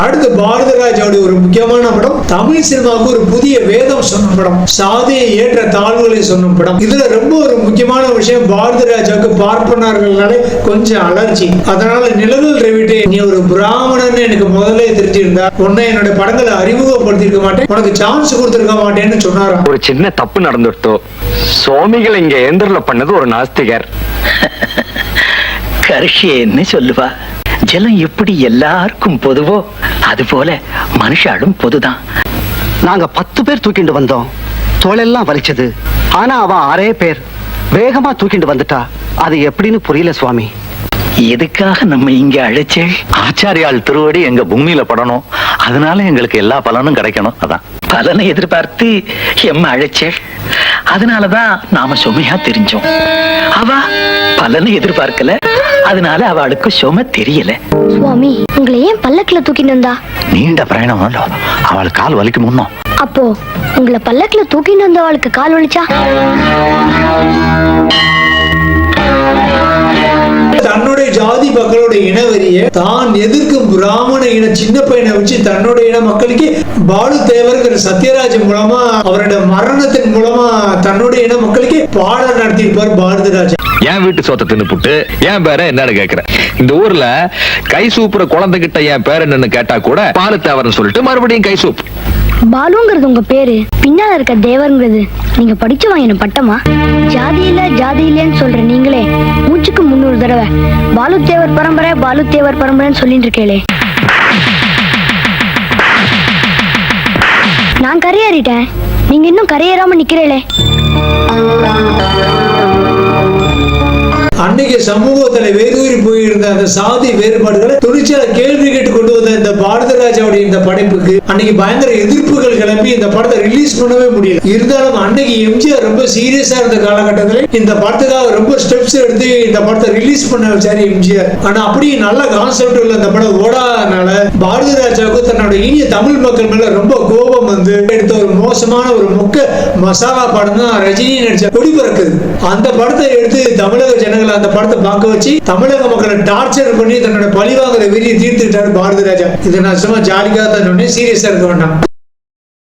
அடுத்து பாரதிராஜாவுடைய ஒரு முக்கியமான படம், தமிழ் சினிமாவுக்கு ஒரு புதிய வேதம் சொன்ன படம், சாதியை ஏற்ற தாழ்வுகளை சொன்ன படம். இதுல ரொம்ப ஒரு முக்கியமான விஷயம், பாரதிராஜாவுக்கு பார்ப்பனர்களாலே கொஞ்சம் அலர்ஜி. அதனால நிலவில் ரவிட்டே, நீ ஒரு பிராமணன் எனக்கு முதல்ல தெரிஞ்சிருந்தா உன்னை என்னோட படங்களை அறிமுகப்படுத்திருக்க மாட்டேன், உனக்கு சான்ஸ் கொடுத்திருக்க மாட்டேன்னு சொன்னாராம். ஒரு சின்ன தப்பு நடந்துட்டோ, சுவாமிகள் இங்க எந்திரல பண்ணது ஒரு நாஸ்திகர். கரிஷியன்னு சொல்லுவா. ஜலம் எப்படி எல்லாருக்கும் பொதுவோ அது போல மனுஷாலும் பொதுதான். நாங்க 10 பேர் தூக்கிட்டு வந்தோம், தோளெல்லாம் வலிச்சது. ஆனா அவ 6 பேர் வேகமா தூக்கிட்டு வந்துட்டா. அது எப்படின்னு புரியல சுவாமி. எதுக்காக நம்ம இங்க அழைச்சே? ஆச்சாரியால் திருவடி எங்க பூமியில படணும், அதனால எங்களுக்கு எல்லா பலனும் கிடைக்கணும். அதான் பலனை எதிர்பார்த்து எம்ம அழைச்சே. அதனாலதான் நாம சுமையா தெரிஞ்சோம். அவ பலனை எதிர்பார்க்கல, அதனால அவளுக்கு சுமை தெரியல. சுவாமி, உங்களை ஏன் பல்லக்குல தூக்கிட்டு வந்தா? நீண்ட பிரயாணம், அவளுக்கு கால் வலிக்கு முன்னோம். அப்போ உங்களை பல்லக்குல தூக்கிட்டு வந்தவளுக்கு கால் வலிச்சா? தன்னுடைய ஜாதி மக்களுடைய இனவெறிய தான் எதிர்க்கும் பிராமண இன சின்ன பையனை வச்சு தன்னுடைய இன மக்களுக்கு பாலு தேவர்ங்கிற சத்யராஜ் மூலமா அவருடைய மரணத்தின் மூலமா தன்னுடைய இன மக்களுக்கு பாடம் நடத்தியிருப்பார் பாரதிராஜா. என் வீட்டு சொத்தை தின்னுப்புட்டு என் பேரை என்னன்னு கேக்குறேன். இந்த ஊர்ல கை சூப்புற குழந்தைகிட்ட என் பேர் என்னன்னு கேட்டா கூட பாலு தேவர்னு சொல்லிட்டு மறுபடியும் கை சூப். பாலுங்கிறது உங்க பேரு, பின்னால இருக்க தேவர்ங்கிறது நீங்க படிச்சு வாங்கின பட்டமா? ஜாதி இல்லன்னு சொல்ற நீங்களே மூச்சுக்கு 300 தடவை பாலு தேவர் பரம்பரைன்னு சொல்லிட்டு இருக்கேளே. நான் கரையேறிட்டேன், நீங்க இன்னும் கரையேறாம நிக்கிறீங்களே. அன்னைக்கு சமூகத்துல வேரூறி போயிருந்த அந்த சாதி வேறுபாடுகளை துணிச்சல கேள்வி கேட்டு கொண்டு வந்த இந்த பாரதிராஜாவுடைய இந்த படைப்புக்கு அன்னைக்கு பயங்கர எதிர்ப்புகள் கிளம்பி இந்த படத்தை ரிலீஸ் பண்ணவே முடியல. இருந்தாலும் அன்னைக்கு எம்ஜிஆர் ரொம்ப சீரியஸா இருந்த காலகட்டத்தில் இந்த படத்துக்காக ரொம்ப ஸ்டெப்ஸ் எடுத்து இந்த படத்தை ரிலீஸ் பண்ண வச்சாரு எம்ஜிஆர். ஆனா அப்படி நல்ல கான்செப்ட் உள்ள இந்த படம் ஓடாதனால பாரதிராஜாவுக்கு தன்னோட இனிய தமிழ் மக்கள் மேல ரொம்ப கோபம் வந்து எடுத்த ஒரு மோசமான ஒரு முக்க மசாலா படம் தான் ரஜினி நடிச்ச கொடி பறக்குது. அந்த படத்தை எடுத்து தமிழக ஜனங்கள் அந்த படத்தை பார்க்க வச்சு தமிழக மக்களை டார்ச்சர் பண்ணி தன்னோட பழிவாங்கிற வெறியை தீர்த்துக்கிட்டாரு பாரதிராஜா. இது நான் சும்மா ஜாலிக்காக தான் சீரியஸா இருக்க வேண்டாம்.